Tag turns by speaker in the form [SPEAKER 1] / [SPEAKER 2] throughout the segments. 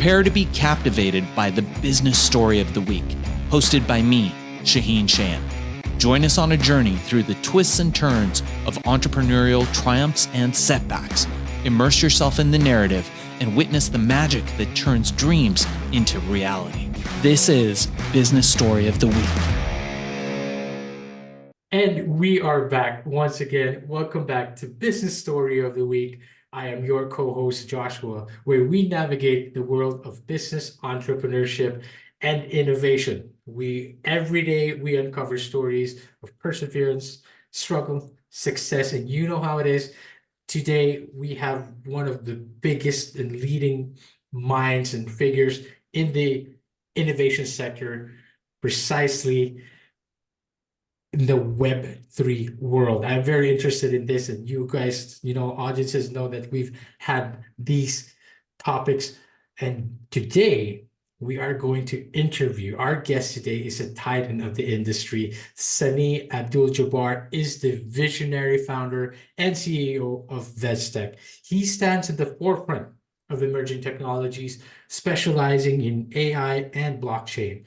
[SPEAKER 1] Prepare to be captivated by the business story of the week, hosted by me, Shaheen Shan. Join us on a journey through the twists and turns of entrepreneurial triumphs and setbacks. Immerse yourself in the narrative and witness the magic that turns dreams into reality. This is Business Story of the Week.
[SPEAKER 2] And we are back once again. Welcome back to Business Story of the Week. I am your co-host, Joshua, where we navigate the world of business, entrepreneurship, and innovation. Every day we uncover stories of perseverance, struggle, success, and you know how it is. Today we have one of the biggest and leading minds and figures in the innovation sector, precisely in the Web3 world. I'm very interested in this, and you guys, audiences know that we've had these topics. And today we are going to interview. Our guest today is a titan of the industry. Sami Abdul-Jabbar is the visionary founder and CEO of Vestech. He stands at the forefront of emerging technologies, specializing in AI and blockchain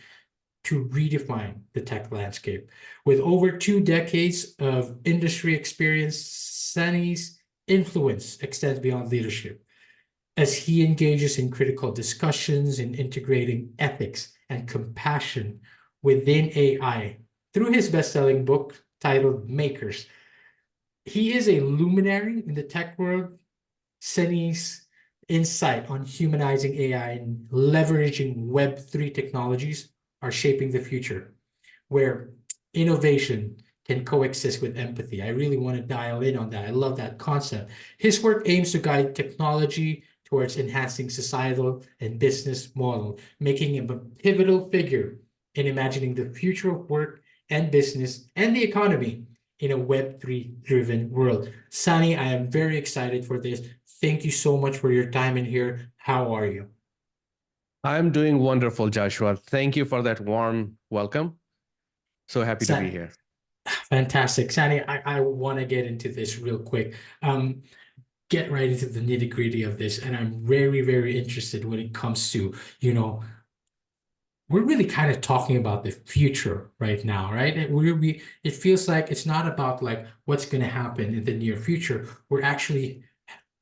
[SPEAKER 2] to redefine the tech landscape. With over 2 decades of industry experience, Sami's influence extends beyond leadership as he engages in critical discussions in integrating ethics and compassion within AI through his best-selling book titled Makers. He is a luminary in the tech world. Sami's insight on humanizing AI and leveraging Web3 technologies are shaping the future, where innovation can coexist with empathy. I really want to dial in on that. I love that concept. His work aims to guide technology towards enhancing societal and business model, making him a pivotal figure in imagining the future of work and business and the economy in a Web3 driven world. Sami, I am very excited for this. Thank you so much for your time in here. How are you?
[SPEAKER 3] I'm doing wonderful, Joshua. Thank you for that warm welcome. So happy to be here.
[SPEAKER 2] Fantastic. Sami, I want to get into this real quick. Get right into the nitty-gritty of this. And I'm very, very interested when it comes to, we're really kind of talking about the future right now, right? It feels like it's not about like what's going to happen in the near future. We're actually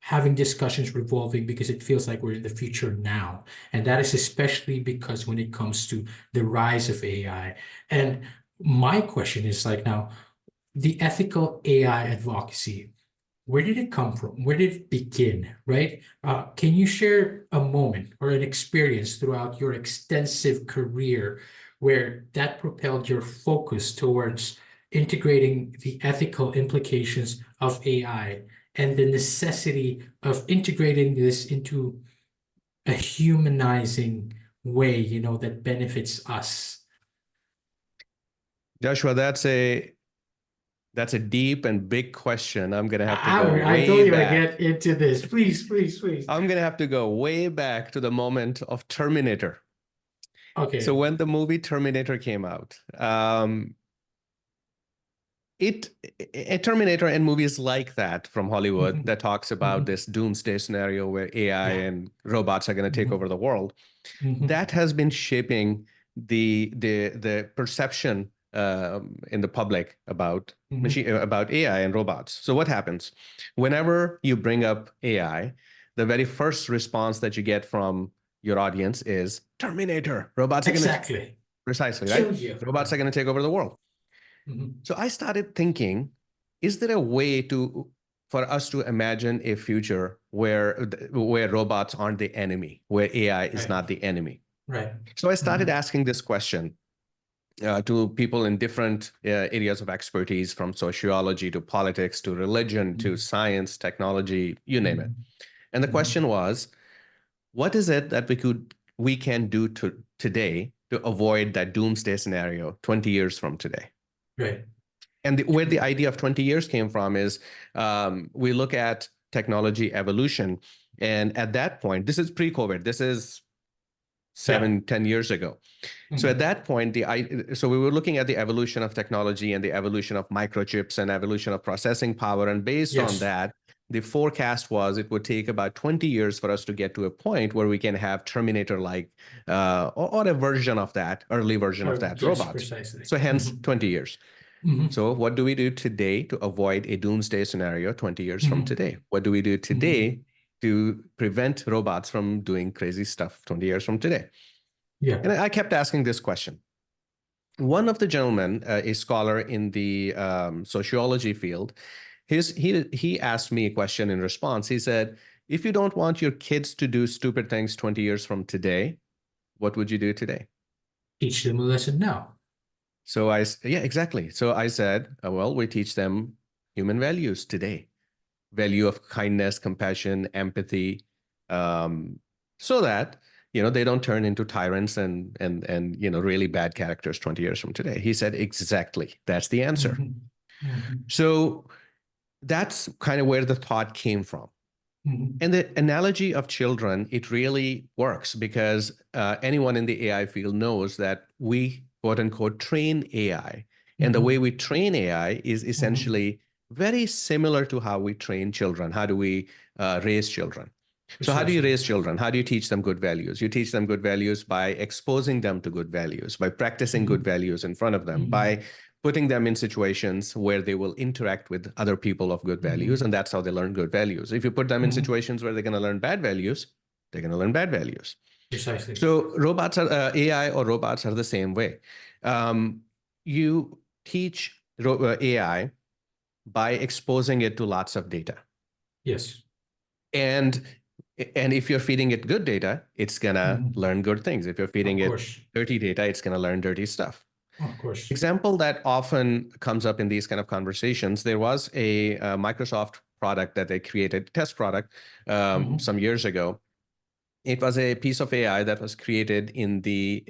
[SPEAKER 2] having discussions revolving because it feels like we're in the future now. And that is especially because when it comes to the rise of AI. And my question is like now, the ethical AI advocacy, where did it come from? Where did it begin, right? Can you share a moment or an experience throughout your extensive career where that propelled your focus towards integrating the ethical implications of AI and the necessity of integrating this into a humanizing way, that benefits us?
[SPEAKER 3] Joshua, that's a deep and big question. I'm gonna have to go
[SPEAKER 2] I
[SPEAKER 3] way
[SPEAKER 2] told you
[SPEAKER 3] back.
[SPEAKER 2] I get into this. Please.
[SPEAKER 3] I'm gonna have to go way back to the moment of Terminator.
[SPEAKER 2] Okay.
[SPEAKER 3] So when the movie Terminator came out, a Terminator and movies like that from Hollywood that talks about this doomsday scenario where AI and robots are going to take over the world, that has been shaping the perception in the public about about AI and robots. So what happens whenever you bring up AI? The very first response that you get from your audience is Terminator. Robots are going to precisely right. Robots are going to take over the world. So I started thinking, is there a way for us to imagine a future where robots aren't the enemy, where AI is not the enemy?
[SPEAKER 2] Right.
[SPEAKER 3] So I started asking this question to people in different areas of expertise, from sociology to politics to religion to science, technology, you name it. And the question was, what is it that we can do today to avoid that doomsday scenario 20 years from today?
[SPEAKER 2] Right.
[SPEAKER 3] And where the idea of 20 years came from is we look at technology evolution. And at that point, this is pre-COVID, this is 10 years ago. So at that point, so we were looking at the evolution of technology and the evolution of microchips and evolution of processing power. And based on that, the forecast was it would take about 20 years for us to get to a point where we can have Terminator-like or a version of that, early version of that
[SPEAKER 2] Yes,
[SPEAKER 3] robots.
[SPEAKER 2] precisely.
[SPEAKER 3] So hence 20 years.
[SPEAKER 2] Mhm.
[SPEAKER 3] So what do we do today to avoid a doomsday scenario 20 years from today? What do we do today to prevent robots from doing crazy stuff 20 years from today?
[SPEAKER 2] Yeah.
[SPEAKER 3] And I kept asking this question. One of the gentlemen, a scholar in the sociology field, he asked me a question in response. He said, if you don't want your kids to do stupid things 20 years from today, what would you do today?
[SPEAKER 2] Teach them a lesson now.
[SPEAKER 3] So yeah, exactly. So I said, well, we teach them human values today, value of kindness, compassion, empathy, so that, they don't turn into tyrants and really bad characters 20 years from today. He said, exactly. That's the answer. So that's kind of where the thought came from. And the analogy of children, it really works because anyone in the AI field knows that we, quote unquote, train AI. And the way we train AI is essentially very similar to how we train children. How do we raise children? So how do you raise children? How do you teach them good values? You teach them good values by exposing them to good values, by practicing good values in front of them, by putting them in situations where they will interact with other people of good values, and that's how they learn good values. If you put them in situations where they're going to learn bad values, they're going to learn bad values.
[SPEAKER 2] Precisely.
[SPEAKER 3] So AI or robots are the same way. You teach AI by exposing it to lots of data.
[SPEAKER 2] Yes.
[SPEAKER 3] And if you're feeding it good data, it's gonna learn good things. If you're feeding it dirty data, it's gonna learn dirty stuff.
[SPEAKER 2] Of course.
[SPEAKER 3] Example that often comes up in these kind of conversations, there was a Microsoft product that they created, test product, some years ago. It was a piece of AI that was created in the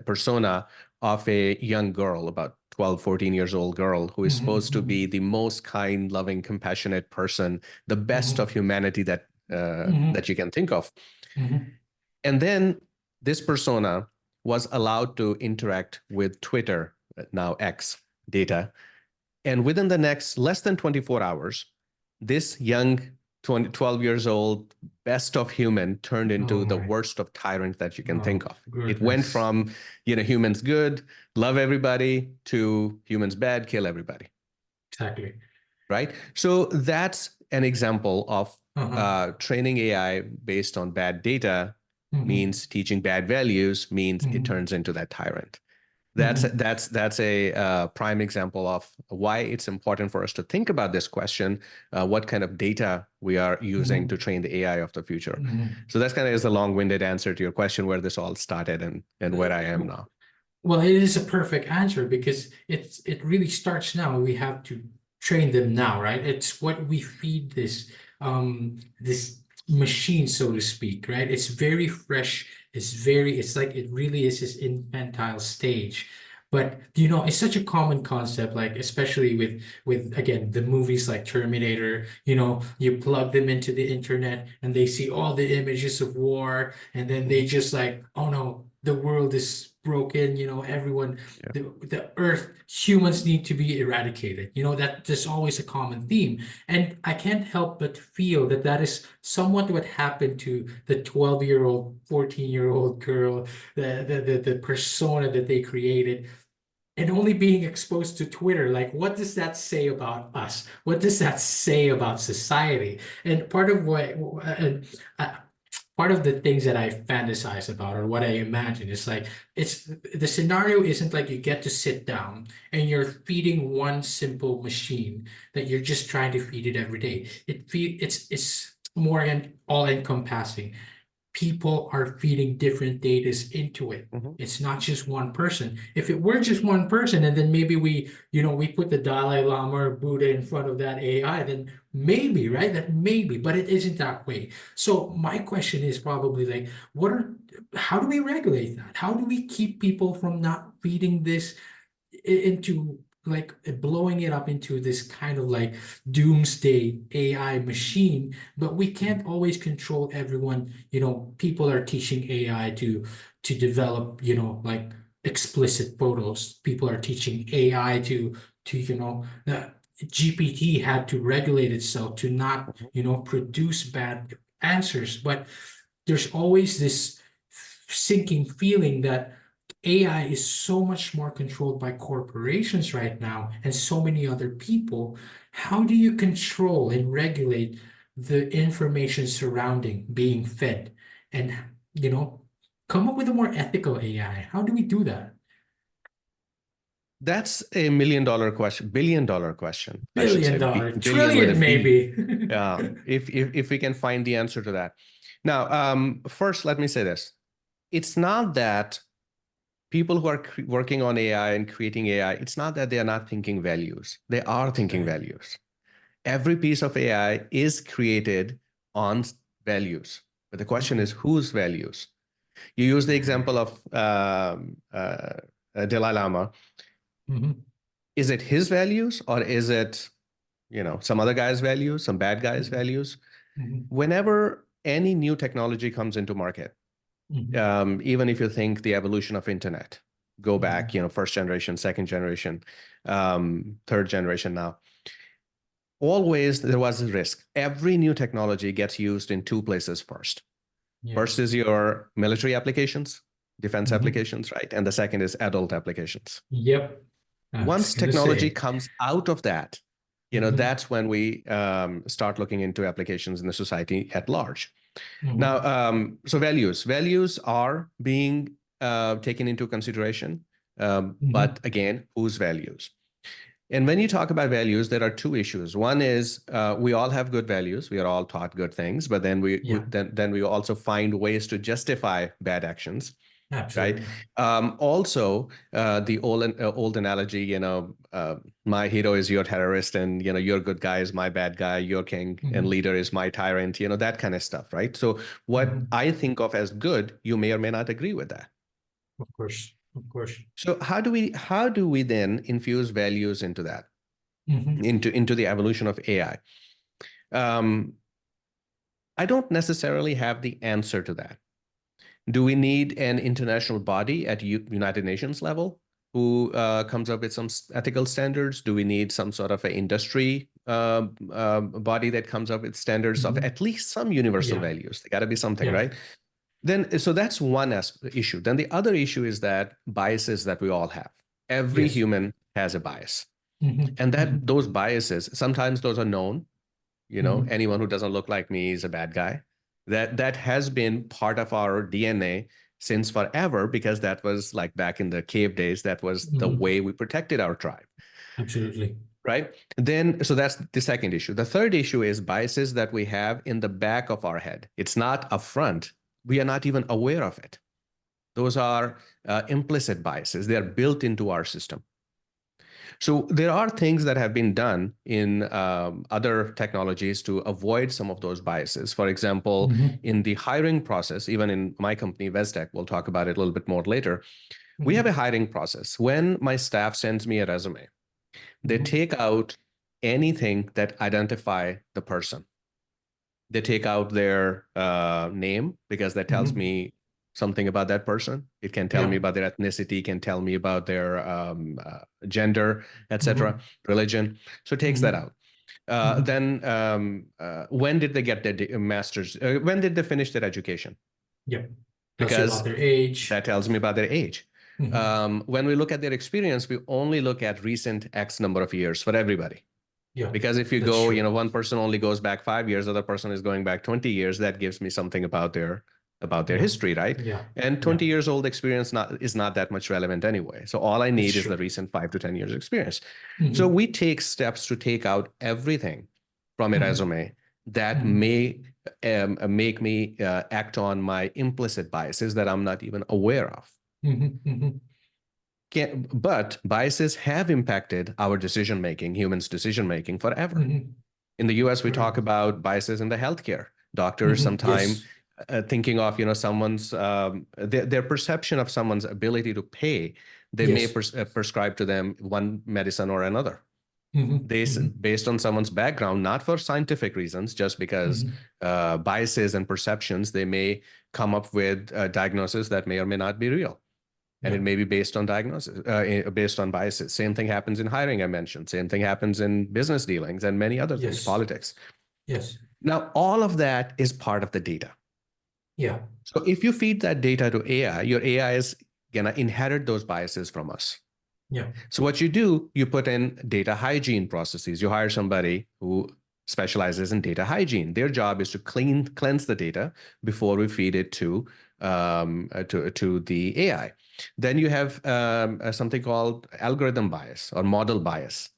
[SPEAKER 3] persona of a young girl, about 12, 14 years old girl, who is supposed to be the most kind, loving, compassionate person, the best of humanity that you can think of. And then this persona was allowed to interact with Twitter, now X data. And within the next less than 24 hours, this young 12 years old, best of human turned into the worst of tyrant that you can think of.
[SPEAKER 2] Goodness.
[SPEAKER 3] It went from, humans good, love everybody, to humans bad, kill everybody.
[SPEAKER 2] Exactly.
[SPEAKER 3] Right? So that's an example of training AI based on bad data means teaching bad values, means it turns into that tyrant. That's a prime example of why it's important for us to think about this question, what kind of data we are using to train the AI of the future. So that's kind of is a long-winded answer to your question, where this all started and where I am now.
[SPEAKER 2] Well, it is a perfect answer because it really starts now. We have to train them now, right? It's what we feed this this machine, so to speak, right? It's very fresh. It's like it really is this infantile stage. But it's such a common concept, like especially with again the movies like Terminator. You plug them into the internet and they see all the images of war, and then they just like, oh no, the world is broken. Everyone, the earth, humans need to be eradicated. That there's always a common theme, and I can't help but feel that that is somewhat what happened to the 12-year-old, 14-year-old girl, the persona that they created. And only being exposed to Twitter, like, what does that say about us? What does that say about society? And part of part of the things that I fantasize about, or what I imagine, is like, it's the scenario isn't like you get to sit down and you're feeding one simple machine that you're just trying to feed it every day. It's more all encompassing. People are feeding different datas into it. It's not just one person. If it were just one person, and then maybe we put the Dalai Lama or Buddha in front of that AI, then maybe, right? That maybe, but it isn't that way. So my question is probably like, how do we regulate that? How do we keep people from not feeding this into, like, blowing it up into this kind of like doomsday AI machine? But we can't always control everyone. People are teaching AI to develop, like explicit photos. People are teaching AI to GPT had to regulate itself to not, produce bad answers. But there's always this sinking feeling that AI is so much more controlled by corporations right now and so many other people. How do you control and regulate the information surrounding being fed and, come up with a more ethical AI? How do we do that?
[SPEAKER 3] That's a $1 million question, $1 billion question, I should say.
[SPEAKER 2] Billion dollar,
[SPEAKER 3] Billion with a
[SPEAKER 2] trillion
[SPEAKER 3] B.
[SPEAKER 2] maybe.
[SPEAKER 3] Yeah, if we can find the answer to that. Now, first, let me say this. It's not that people who are working on AI and creating AI, it's not that they are not thinking values. They are thinking
[SPEAKER 2] Right.
[SPEAKER 3] values. Every piece of AI is created on values. But the question is, whose values? You use the example of Dalai Lama.
[SPEAKER 2] Mhm.
[SPEAKER 3] Is it his values, or is it, some other guy's values, some bad guy's
[SPEAKER 2] Mhm.
[SPEAKER 3] values?
[SPEAKER 2] Mhm.
[SPEAKER 3] Whenever any new technology comes into market,
[SPEAKER 2] Mhm.
[SPEAKER 3] even if you think the evolution of internet, go back,
[SPEAKER 2] Mhm.
[SPEAKER 3] first generation, second generation, third generation now, always there was a risk. Every new technology gets used in two places first. First
[SPEAKER 2] Yes.
[SPEAKER 3] is your military applications, defense
[SPEAKER 2] Mhm.
[SPEAKER 3] applications, right? And the second is adult applications.
[SPEAKER 2] Yep. I was
[SPEAKER 3] Once
[SPEAKER 2] gonna
[SPEAKER 3] technology
[SPEAKER 2] say.
[SPEAKER 3] comes out of that,
[SPEAKER 2] Mhm.
[SPEAKER 3] that's when we start looking into applications in the society at large. Now,
[SPEAKER 2] Mhm.
[SPEAKER 3] so values are being taken into consideration, but
[SPEAKER 2] Mhm.
[SPEAKER 3] again, whose values? And when you talk about values, there are two issues. One is we all have good values. We are all taught good things, but then
[SPEAKER 2] Yeah,
[SPEAKER 3] then we also find ways to justify bad actions, right?
[SPEAKER 2] absolutely.
[SPEAKER 3] Also, the old analogy, my hero is your terrorist, and your good guy is my bad guy. Your king and
[SPEAKER 2] Mhm.
[SPEAKER 3] leader is my tyrant. That kind of stuff, right? So what
[SPEAKER 2] Mhm.
[SPEAKER 3] I think of as good, you may or may not agree with that.
[SPEAKER 2] Of course. Of course.
[SPEAKER 3] So how do we then infuse values into that,
[SPEAKER 2] Mhm.
[SPEAKER 3] into the evolution of AI? Um, I don't necessarily have the answer to that. Do we need an international body at United Nations level who comes up with some ethical standards? Do we need some sort of an industry body that comes up with standards of
[SPEAKER 2] Mhm.
[SPEAKER 3] at least some universal
[SPEAKER 2] Yeah.
[SPEAKER 3] values? They got to be something,
[SPEAKER 2] Yeah.
[SPEAKER 3] right? Then, so that's one issue. Then the other issue is that biases that we all have. Every
[SPEAKER 2] Yes.
[SPEAKER 3] human has a bias,
[SPEAKER 2] Mhm.
[SPEAKER 3] and that
[SPEAKER 2] Mhm.
[SPEAKER 3] those biases, sometimes those are known.
[SPEAKER 2] Mhm.
[SPEAKER 3] Anyone who doesn't look like me is a bad guy. That has been part of our DNA since forever, because that was like back in the cave days, that was the
[SPEAKER 2] Mhm.
[SPEAKER 3] way we protected our tribe,
[SPEAKER 2] Absolutely.
[SPEAKER 3] right? Then, so that's the second issue. The third issue is biases that we have in the back of our head. It's not up front. We are not even aware of it. Those are implicit biases. They are built into our system. So there are things that have been done in other technologies to avoid some of those biases. For example,
[SPEAKER 2] Mhm.
[SPEAKER 3] in the hiring process, even in my company, Vestec, we'll talk about it a little bit more later. We have a
[SPEAKER 2] Mhm.
[SPEAKER 3] hiring process. When my staff sends me a resume, they
[SPEAKER 2] Mhm.
[SPEAKER 3] take out anything that identify the person. They take out their name, because that tells
[SPEAKER 2] Mhm.
[SPEAKER 3] me something about that person. It can tell me
[SPEAKER 2] Yeah.
[SPEAKER 3] about their ethnicity, can tell me about their gender, etc.,
[SPEAKER 2] Mhm.
[SPEAKER 3] religion. So it takes that
[SPEAKER 2] Mhm.
[SPEAKER 3] out.
[SPEAKER 2] Mhm.
[SPEAKER 3] Then when did they get their master's? When did they finish their education?
[SPEAKER 2] Yep. Tells you about
[SPEAKER 3] Because
[SPEAKER 2] their age.
[SPEAKER 3] that tells me about their age.
[SPEAKER 2] Mhm.
[SPEAKER 3] When we look at their experience, we only look at recent X number of years for everybody.
[SPEAKER 2] Yeah.
[SPEAKER 3] Because if you
[SPEAKER 2] That's
[SPEAKER 3] go,
[SPEAKER 2] true.
[SPEAKER 3] one person only goes back 5 years, other person is going back 20 years, that gives me something about their
[SPEAKER 2] Yeah.
[SPEAKER 3] history, right?
[SPEAKER 2] Yeah.
[SPEAKER 3] And
[SPEAKER 2] Yeah.
[SPEAKER 3] 20 years old experience is not that much relevant anyway. So all I
[SPEAKER 2] That's
[SPEAKER 3] need is the
[SPEAKER 2] true.
[SPEAKER 3] recent 5 to 10 years experience. So
[SPEAKER 2] Mhm.
[SPEAKER 3] we take steps to take out everything from a
[SPEAKER 2] Mhm.
[SPEAKER 3] resume that
[SPEAKER 2] Mhm.
[SPEAKER 3] may make me act on my implicit biases that I'm not even aware of.
[SPEAKER 2] Mhm. Mhm.
[SPEAKER 3] But biases have impacted our decision making, humans' decision making forever.
[SPEAKER 2] Mhm.
[SPEAKER 3] In the US, we talk
[SPEAKER 2] Correct.
[SPEAKER 3] about biases in the healthcare. Doctors
[SPEAKER 2] Mhm.
[SPEAKER 3] sometime
[SPEAKER 2] Yes.
[SPEAKER 3] thinking of someone's their perception of someone's ability to pay, they may
[SPEAKER 2] Yes.
[SPEAKER 3] prescribe to them one medicine or another.
[SPEAKER 2] Mhm. Mhm.
[SPEAKER 3] Based on someone's background, not for scientific reasons, just because
[SPEAKER 2] Mhm.
[SPEAKER 3] biases and perceptions, they may come up with a diagnosis that may or may not be real. and
[SPEAKER 2] Yeah.
[SPEAKER 3] it may be based on diagnosis, based on biases. Same thing happens in hiring, I mentioned. Same thing happens in business dealings and many other things,
[SPEAKER 2] Yes.
[SPEAKER 3] politics.
[SPEAKER 2] Yes.
[SPEAKER 3] Now, all of that is part of the data.
[SPEAKER 2] Yeah.
[SPEAKER 3] So if you feed that data to AI, your AI is gonna inherit those biases from us.
[SPEAKER 2] Yeah.
[SPEAKER 3] So what you do, you put in data hygiene processes. You hire somebody who specializes in data hygiene. Their job is to cleanse the data before we feed it to the AI. Then you have something called algorithm bias or model bias,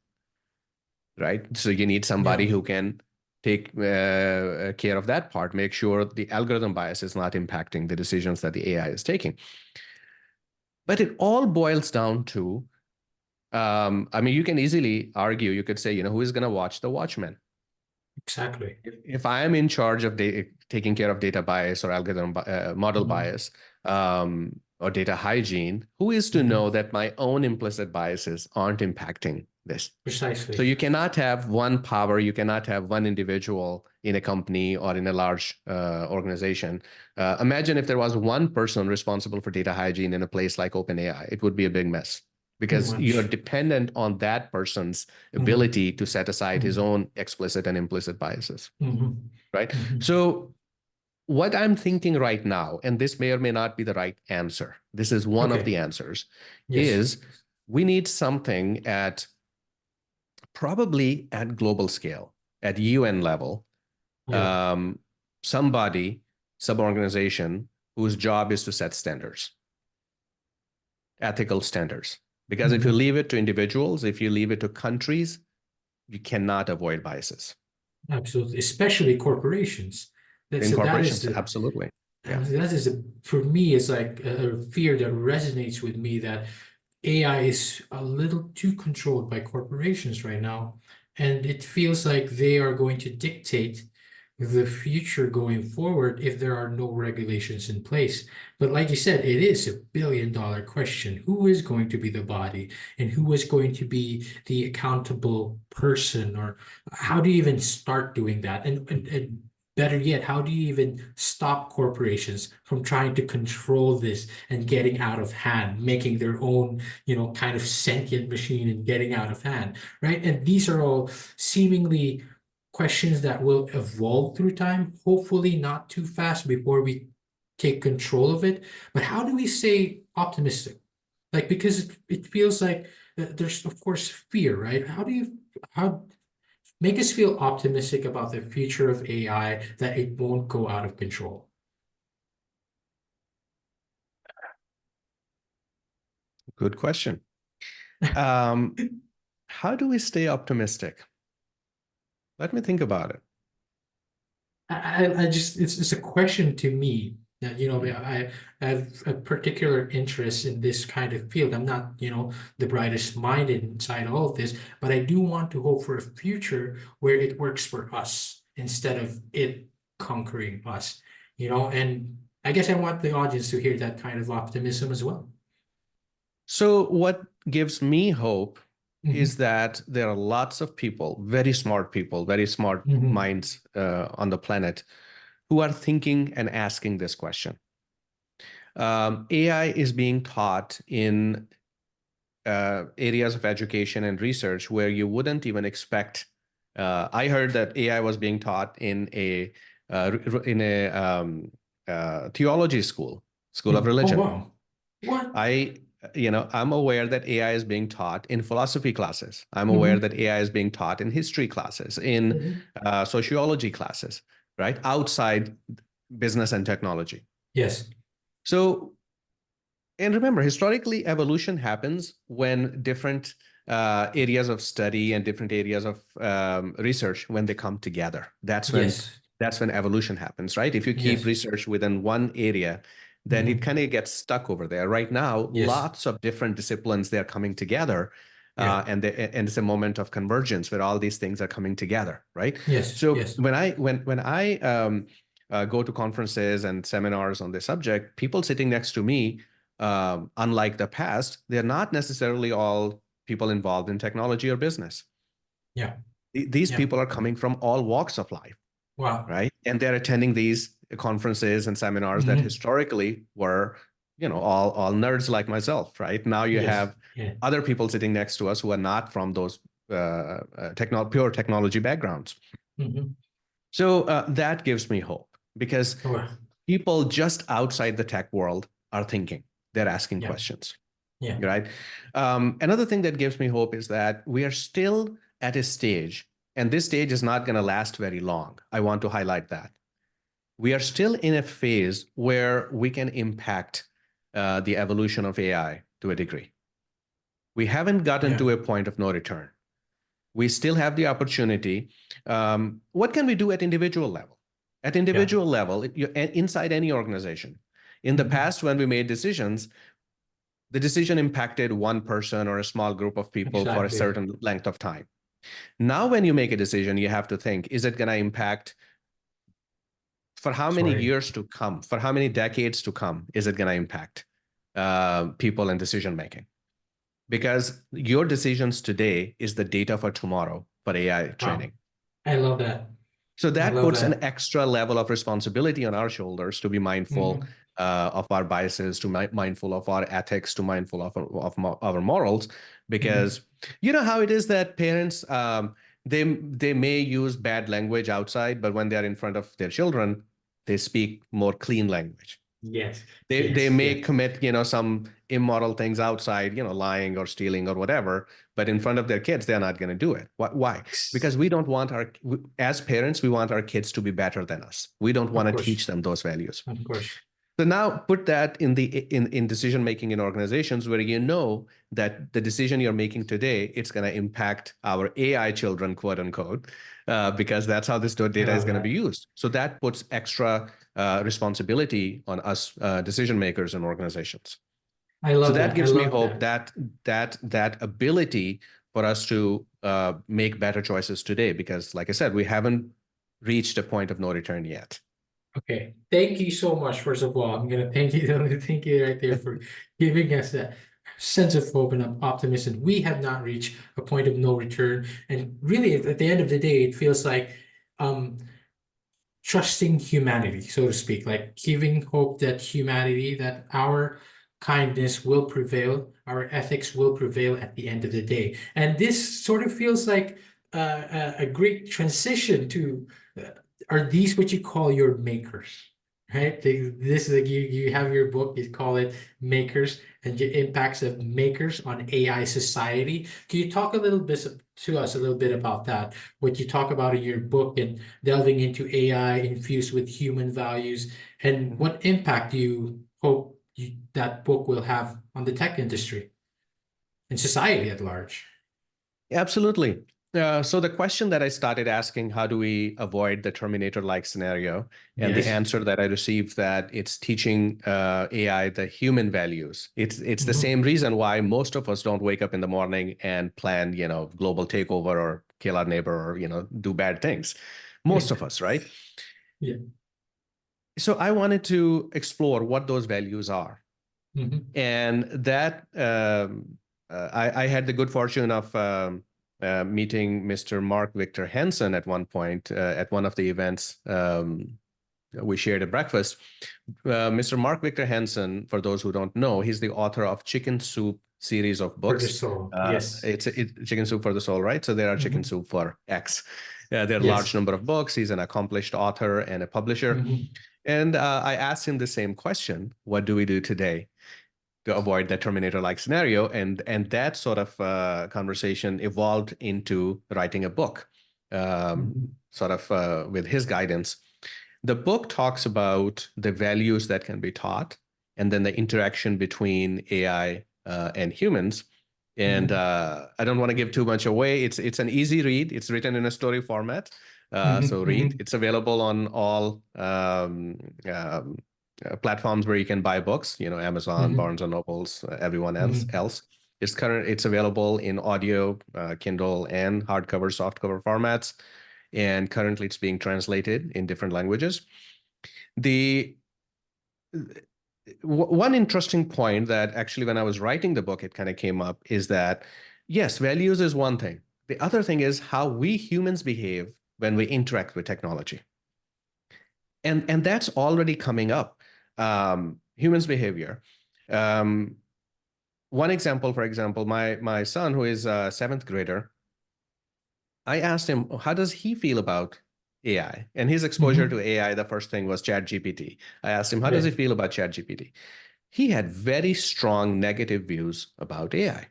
[SPEAKER 3] right? So you need somebody
[SPEAKER 2] Yeah.
[SPEAKER 3] who can take care of that part, make sure the algorithm bias is not impacting the decisions that the AI is taking. But it all boils down to, I mean, you can easily argue, you could say, who is going to watch the Watchmen?
[SPEAKER 2] Exactly.
[SPEAKER 3] If I am in charge of taking care of data bias or algorithm model bias or data hygiene, who is to know that my own implicit biases aren't impacting this?
[SPEAKER 2] Precisely.
[SPEAKER 3] So you cannot have one power, you cannot have one individual in a company or in a large organization. Imagine if there was one person responsible for data hygiene in a place like OpenAI, it would be a big mess because you're dependent on that person's ability to set aside his own explicit and implicit biases, right? So what I'm thinking right now, and this may or may not be the right answer, this is one of the answers, is we need something probably at global scale, at UN level, somebody, sub-organization whose job is to set standards, ethical standards. Because if you leave it to individuals, if you leave it to countries, you cannot avoid biases.
[SPEAKER 2] Absolutely, especially corporations.
[SPEAKER 3] In corporations, absolutely.
[SPEAKER 2] And that is for me, it's like a fear that resonates with me that AI is a little too controlled by corporations right now. And it feels like they are going to dictate the future going forward if there are no regulations in place. But like you said, it is a billion-dollar question. Who is going to be the body and who is going to be the accountable person? Or how do you even start doing that? And better yet, how do you even stop corporations from trying to control this and getting out of hand, making their own, kind of sentient machine and getting out of hand, right? And these are all seemingly questions that will evolve through time, hopefully not too fast before we take control of it. But how do we stay optimistic? Like, because it feels like there's, of course, fear, right? How make us feel optimistic about the future of AI, that it won't go out of control?
[SPEAKER 3] Good question. How do we stay optimistic? Let me think about it.
[SPEAKER 2] I just it's a question to me that I have a particular interest in this kind of field. I'm not the brightest minded inside all of this, but I do want to hope for a future where it works for us instead of it conquering us. And I guess I want the audience to hear that kind of optimism as well.
[SPEAKER 3] So what gives me hope is that there are lots of people, very smart minds on the planet who are thinking and asking this question. AI is being taught in areas of education and research where you wouldn't even expect. I heard that AI was being taught in a theology school of religion.
[SPEAKER 2] Oh, wow. What?
[SPEAKER 3] I'm aware that AI is being taught in philosophy classes. I'm aware that AI is being taught in history classes, in sociology classes, right? Outside business and technology.
[SPEAKER 2] Yes.
[SPEAKER 3] So, and remember, historically, evolution happens when different areas of study and different areas of research, when they come together. That's when evolution happens, right? If you keep research within one area, then it kind of gets stuck over there. Right now, lots of different disciplines, they're coming together. And it's a moment of convergence where all these things are coming together, right? So when I go to conferences and seminars on this subject, people sitting next to me, unlike the past, they're not necessarily all people involved in technology or business. These people are coming from all walks of life.
[SPEAKER 2] Wow.
[SPEAKER 3] Right. And they're attending these conferences and seminars that historically were, all nerds like myself, right? Now you
[SPEAKER 2] Yes.
[SPEAKER 3] have
[SPEAKER 2] Yeah.
[SPEAKER 3] other people sitting next to us who are not from those pure technology backgrounds.
[SPEAKER 2] Mm-hmm.
[SPEAKER 3] So that gives me hope because
[SPEAKER 2] Wow.
[SPEAKER 3] people just outside the tech world are thinking, they're asking
[SPEAKER 2] Yeah.
[SPEAKER 3] questions,
[SPEAKER 2] Yeah.
[SPEAKER 3] right? Another thing that gives me hope is that we are still at a stage, and this stage is not going to last very long. I want to highlight that. We are still in a phase where we can impact the evolution of AI to a degree. We haven't gotten
[SPEAKER 2] Yeah.
[SPEAKER 3] to a point of no return. We still have the opportunity. What can we do at individual level? At individual level, inside any organization. In the past, when we made decisions, the decision impacted one person or a small group of people for a
[SPEAKER 2] Exactly.
[SPEAKER 3] certain length of time. Now, when you make a decision, you have to think, is it going to impact for how many years to come, for how many decades to come, is it going to impact people and decision making? Because your decisions today is the data for tomorrow for AI training.
[SPEAKER 2] Wow. I love that.
[SPEAKER 3] So
[SPEAKER 2] I
[SPEAKER 3] that
[SPEAKER 2] love
[SPEAKER 3] puts
[SPEAKER 2] that.
[SPEAKER 3] an extra level of responsibility on our shoulders to be mindful of our biases, to mindful of our ethics, to mindful of our morals, because you know how it is that parents, they may use bad language outside, but when they're in front of their children, they speak more clean language.
[SPEAKER 2] Yes.
[SPEAKER 3] They may commit, some immoral things outside, lying or stealing or whatever, but in front of their kids, they're not going to do it. Why? Because we don't want as parents, we want our kids to be better than us. We don't want to teach them those values.
[SPEAKER 2] Of course.
[SPEAKER 3] So now put that in decision making in organizations where you know that the decision you're making today, it's going to impact our AI children, quote unquote, because that's how this data is going to be used. So that puts extra responsibility on us decision makers and organizations.
[SPEAKER 2] I love
[SPEAKER 3] so that
[SPEAKER 2] that.
[SPEAKER 3] gives
[SPEAKER 2] I
[SPEAKER 3] me
[SPEAKER 2] love
[SPEAKER 3] hope
[SPEAKER 2] that.
[SPEAKER 3] that ability for us to make better choices today, because like I said, we haven't reached a point of no return yet.
[SPEAKER 2] Okay. Thank you so much. First of all, I'm gonna thank you, thank you right there for giving us that sense of hope and optimism. We have not reached a point of no return. And really, at the end of the day, it feels like um trusting humanity, so to speak, like giving hope that humanity, that our kindness will prevail, our ethics will prevail at the end of the day. And this sort of feels like a great transition to are these what you call your makers? Right? This is like you have your book, you call it Makers and the impacts of makers on AI society. Can you talk a little bit to us a little bit about that? What you talk about in your book and delving into AI infused with human values, and what impact do you hope that book will have on the tech industry and society at large?
[SPEAKER 3] Absolutely. So the question that I started asking, how do we avoid the Terminator-like scenario? And the
[SPEAKER 2] Yes.
[SPEAKER 3] answer that I received, that it's teaching AI the human values. It's the same reason why most of us don't wake up in the morning and plan, global takeover or kill our neighbor or, do bad things. Most of us, right?
[SPEAKER 2] Yeah.
[SPEAKER 3] So I wanted to explore what those values are. And that I had the good fortune of meeting Mr. Mark Victor Hansen at one point at one of the events we shared at breakfast. Mr. Mark Victor Hansen, for those who don't know, he's the author of Chicken Soup series of books.
[SPEAKER 2] For the soul. Yes.
[SPEAKER 3] It's Chicken Soup for the Soul, right? So there are Chicken Soup for X. There are a large number of books. He's an accomplished author and a publisher. And I asked him the same question: what do we do today to avoid that Terminator-like scenario? And that sort of conversation evolved into writing a book, sort of with his guidance. The book talks about the values that can be taught, and then the interaction between AI and humans. And I don't want to give too much away. It's an easy read. It's written in a story format. So read. It's available on all platforms where you can buy books, Amazon, Barnes and Nobles, everyone else. It's available in audio, Kindle, and hardcover, softcover formats. And currently it's being translated in different languages. One interesting point that actually, when I was writing the book, it kind of came up, is that, yes, values is one thing. The other thing is how we humans behave when we interact with technology. And that's already coming up, humans' behavior. Um, One example, for example, my son, who is a seventh grader, I asked him, how does he feel about AI? And his exposure to AI, the first thing was ChatGPT. I asked him, how does he
[SPEAKER 2] Yeah.
[SPEAKER 3] feel about ChatGPT? He had very strong negative views about AI.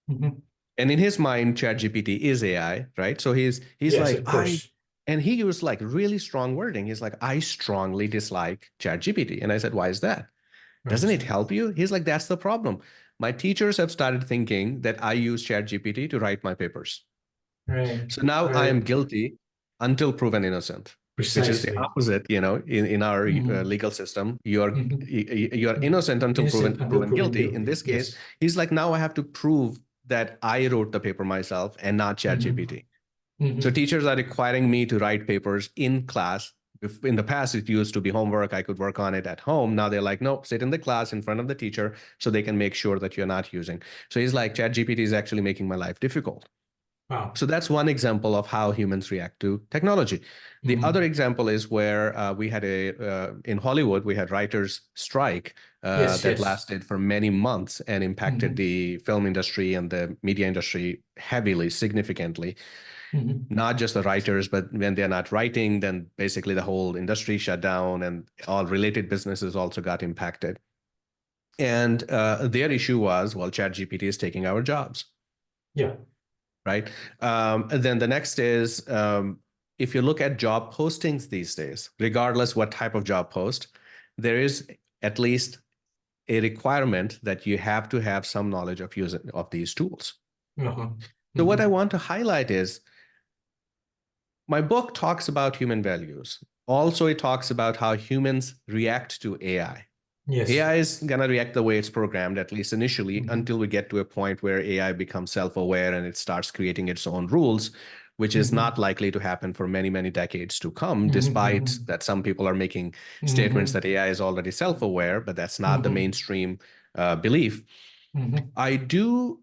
[SPEAKER 3] And in his mind, ChatGPT is AI, right? So he's
[SPEAKER 2] Yes,
[SPEAKER 3] like,
[SPEAKER 2] of course.
[SPEAKER 3] and he used like really strong wording. He's like, I strongly dislike ChatGPT. And I said, why is that?
[SPEAKER 2] Right.
[SPEAKER 3] Doesn't it help you? He's like, that's the problem. My teachers have started thinking that I use ChatGPT to write my papers.
[SPEAKER 2] Right.
[SPEAKER 3] So now I am
[SPEAKER 2] Right.
[SPEAKER 3] guilty until proven innocent, which is the
[SPEAKER 2] Precisely.
[SPEAKER 3] opposite, in our legal system. You are innocent until
[SPEAKER 2] Innocent until
[SPEAKER 3] proven
[SPEAKER 2] proven
[SPEAKER 3] guilty. In
[SPEAKER 2] guilty.
[SPEAKER 3] this case,
[SPEAKER 2] Yes.
[SPEAKER 3] he's like, now I have to prove that I wrote the paper myself and not ChatGPT. So teachers are requiring me to write papers in class. In the past, it used to be homework. I could work on it at home. Now they're like, no, sit in the class in front of the teacher so they can make sure that you're not using. So he's like, ChatGPT is actually making my life difficult.
[SPEAKER 2] Wow.
[SPEAKER 3] So that's one example of how humans react to technology. The other example is where we had in Hollywood, we had writers strike
[SPEAKER 2] Yes,
[SPEAKER 3] that
[SPEAKER 2] yes.
[SPEAKER 3] lasted for many months and impacted the film industry and the media industry heavily, significantly. Not just the writers, but when they're not writing, then basically the whole industry shut down and all related businesses also got impacted. And their issue was, well, ChatGPT is taking our jobs.
[SPEAKER 2] Yeah.
[SPEAKER 3] Right. And then the next is, if you look at job postings these days, regardless what type of job post, there is at least a requirement that you have to have some knowledge of using of these tools. So what I want to highlight is my book talks about human values. Also, it talks about how humans react to AI.
[SPEAKER 2] Yes.
[SPEAKER 3] AI is going to react the way it's programmed, at least initially, until we get to a point where AI becomes self-aware and it starts creating its own rules, which is not likely to happen for many, many decades to come, despite that some people are making statements that AI is already self-aware, but that's not the mainstream belief. I do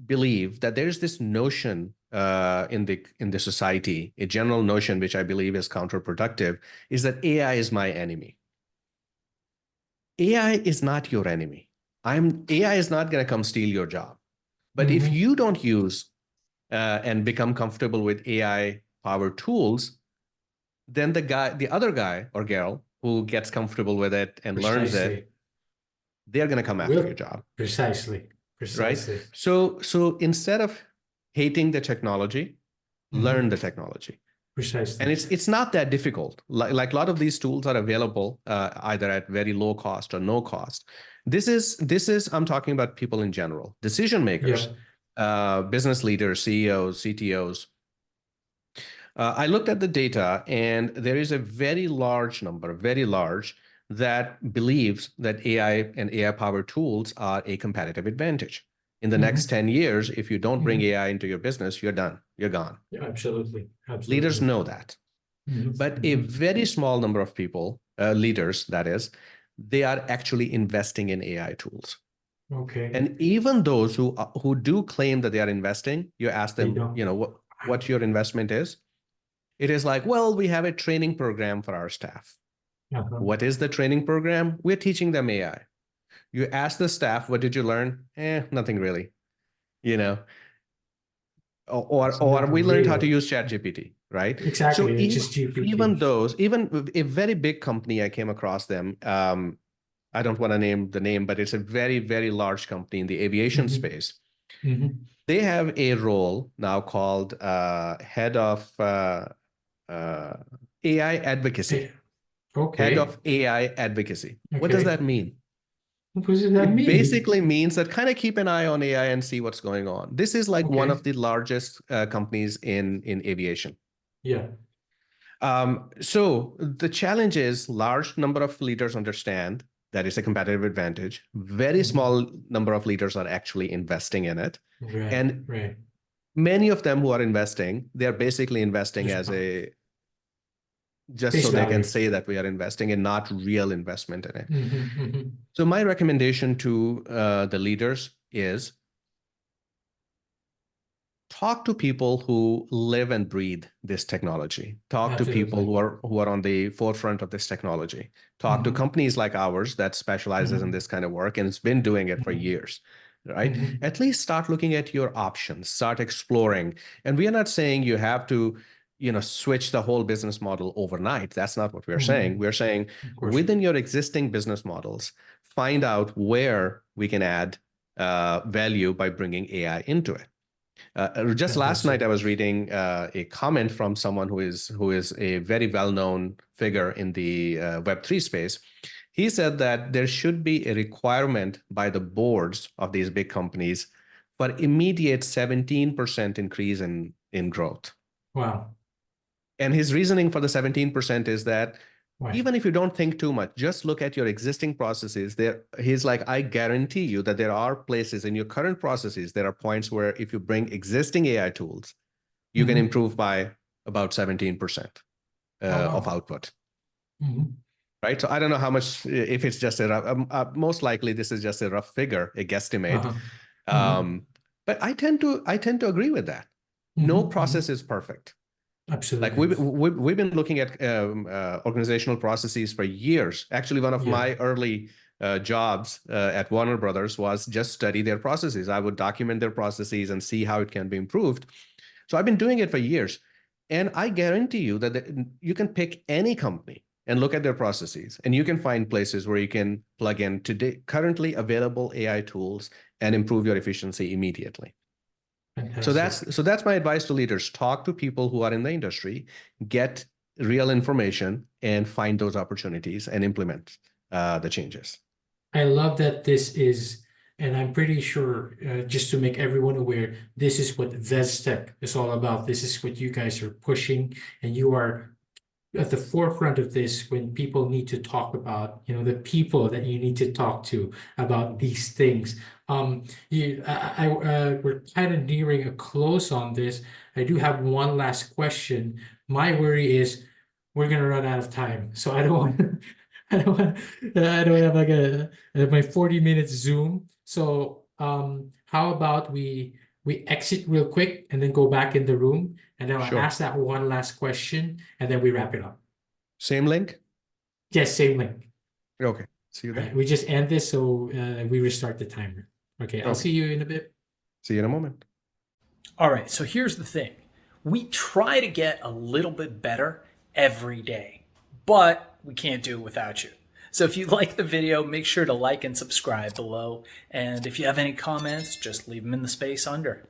[SPEAKER 3] believe that there's this notion in the society, a general notion, which I believe is counterproductive, is that AI is my enemy. AI is not your enemy. AI is not going to come steal your job. But if you don't use and become comfortable with AI powered tools, then the other guy or girl who gets comfortable with it and learns it, they're going to come after your job.
[SPEAKER 2] Precisely.
[SPEAKER 3] Right?
[SPEAKER 2] Precisely.
[SPEAKER 3] So instead of hating the technology, learn the technology.
[SPEAKER 2] Precisely.
[SPEAKER 3] And it's not that difficult. Like a lot of these tools are available either at very low cost or no cost. This is I'm talking about people in general, decision makers, business leaders, CEOs, CTOs. I looked at the data, and there is a very large number, very large, that believes that AI and AI-powered tools are a competitive advantage. In the next 10 years, if you don't bring AI into your business, you're done. You're gone.
[SPEAKER 2] Yeah, absolutely. Absolutely.
[SPEAKER 3] Leaders know that. But a very small number of people, leaders, that is, they are actually investing in AI tools.
[SPEAKER 2] Okay.
[SPEAKER 3] And even those who do claim that they are investing, you ask them, what your investment is. It is like, well, we have a training program for our staff. What is the training program? We're teaching them AI. You ask the staff, what did you learn? Nothing really, or we learned how to use ChatGPT, right?
[SPEAKER 2] Exactly.
[SPEAKER 3] So
[SPEAKER 2] It's just GPT.
[SPEAKER 3] even a very big company, I came across them. I don't want to name the name, but it's a very, very large company in the aviation space. They have a role now called head of AI advocacy.
[SPEAKER 2] Okay.
[SPEAKER 3] Head of AI advocacy. What does that mean?
[SPEAKER 2] What does that
[SPEAKER 3] It
[SPEAKER 2] mean?
[SPEAKER 3] basically means that kind of keep an eye on AI and see what's going on. This is like one of the largest companies in aviation.
[SPEAKER 2] Yeah.
[SPEAKER 3] So the challenge is large number of leaders understand that it's a competitive advantage. Very small number of leaders are actually investing in it. And many of them who are investing, they're basically investing as just so they can say that we are investing and not real investment in it. So my recommendation to the leaders is talk to people who live and breathe this technology. Talk to people
[SPEAKER 2] Absolutely.
[SPEAKER 3] who are on the forefront of this technology. Talk to
[SPEAKER 2] Mhm.
[SPEAKER 3] companies like ours that specializes in
[SPEAKER 2] Mhm.
[SPEAKER 3] this kind of work and it's been doing it for
[SPEAKER 2] Mhm.
[SPEAKER 3] years, right?
[SPEAKER 2] Mhm.
[SPEAKER 3] At least start looking at your options, start exploring. And we are not saying you have to, switch the whole business model overnight. That's not what we're saying.
[SPEAKER 2] Mhm.
[SPEAKER 3] We're saying
[SPEAKER 2] Of course.
[SPEAKER 3] within your existing business models, find out where we can add value by bringing AI into it. Just last night, I
[SPEAKER 2] Fantastic.
[SPEAKER 3] was reading a comment from someone who is a very well-known figure in the Web3 space. He said that there should be a requirement by the boards of these big companies for immediate 17% increase in growth.
[SPEAKER 2] Wow.
[SPEAKER 3] And his reasoning for the 17% is that
[SPEAKER 2] Right.
[SPEAKER 3] even if you don't think too much, just look at your existing processes. He's like, I guarantee you that there are places in your current processes, there are points where if you bring existing AI tools, you can
[SPEAKER 2] Mhm.
[SPEAKER 3] improve by about 17%
[SPEAKER 2] Oh,
[SPEAKER 3] of
[SPEAKER 2] wow.
[SPEAKER 3] output.
[SPEAKER 2] Mhm.
[SPEAKER 3] Right. So I don't know how much, if it's just a rough, most likely this is just a rough figure, a guesstimate.
[SPEAKER 2] Uh-huh. Mhm.
[SPEAKER 3] Um, but I tend to agree with that. No
[SPEAKER 2] Mhm.
[SPEAKER 3] process
[SPEAKER 2] Mhm.
[SPEAKER 3] is perfect. Like
[SPEAKER 2] Absolutely.
[SPEAKER 3] we've been looking at organizational processes for years. Actually, one of
[SPEAKER 2] Yeah.
[SPEAKER 3] my early jobs at Warner Brothers was just study their processes. I would document their processes and see how it can be improved. So I've been doing it for years, and I guarantee you that you can pick any company and look at their processes, and you can find places where you can plug in today currently available AI tools and improve your efficiency immediately. So
[SPEAKER 2] Fantastic.
[SPEAKER 3] that's my advice to leaders. Talk to people who are in the industry, get real information, and find those opportunities and implement the changes.
[SPEAKER 2] I love that this is, and I'm pretty sure, just to make everyone aware, this is what VezTech is all about. This is what you guys are pushing, and you are at the forefront of this when people need to talk about, the people that you need to talk to about these things. We're kind of nearing a close on this. I do have one last question. My worry is we're gonna run out of time, so I don't want, I don't have like my 40 minutes Zoom. So, how about we exit real quick and then go back in the room, and then I'll
[SPEAKER 3] Sure.
[SPEAKER 2] ask that one last question, and then we wrap it up.
[SPEAKER 3] Same link?
[SPEAKER 2] Yes, same link.
[SPEAKER 3] Okay. See you
[SPEAKER 2] All
[SPEAKER 3] there.
[SPEAKER 2] right, we just end this, so we restart the timer. Okay, I'll
[SPEAKER 3] Okay.
[SPEAKER 2] see you in a bit.
[SPEAKER 3] See you in a moment.
[SPEAKER 1] All right, so here's the thing. We try to get a little bit better every day, but we can't do it without you. So if you like the video, make sure to like and subscribe below. And if you have any comments, just leave them in the space under.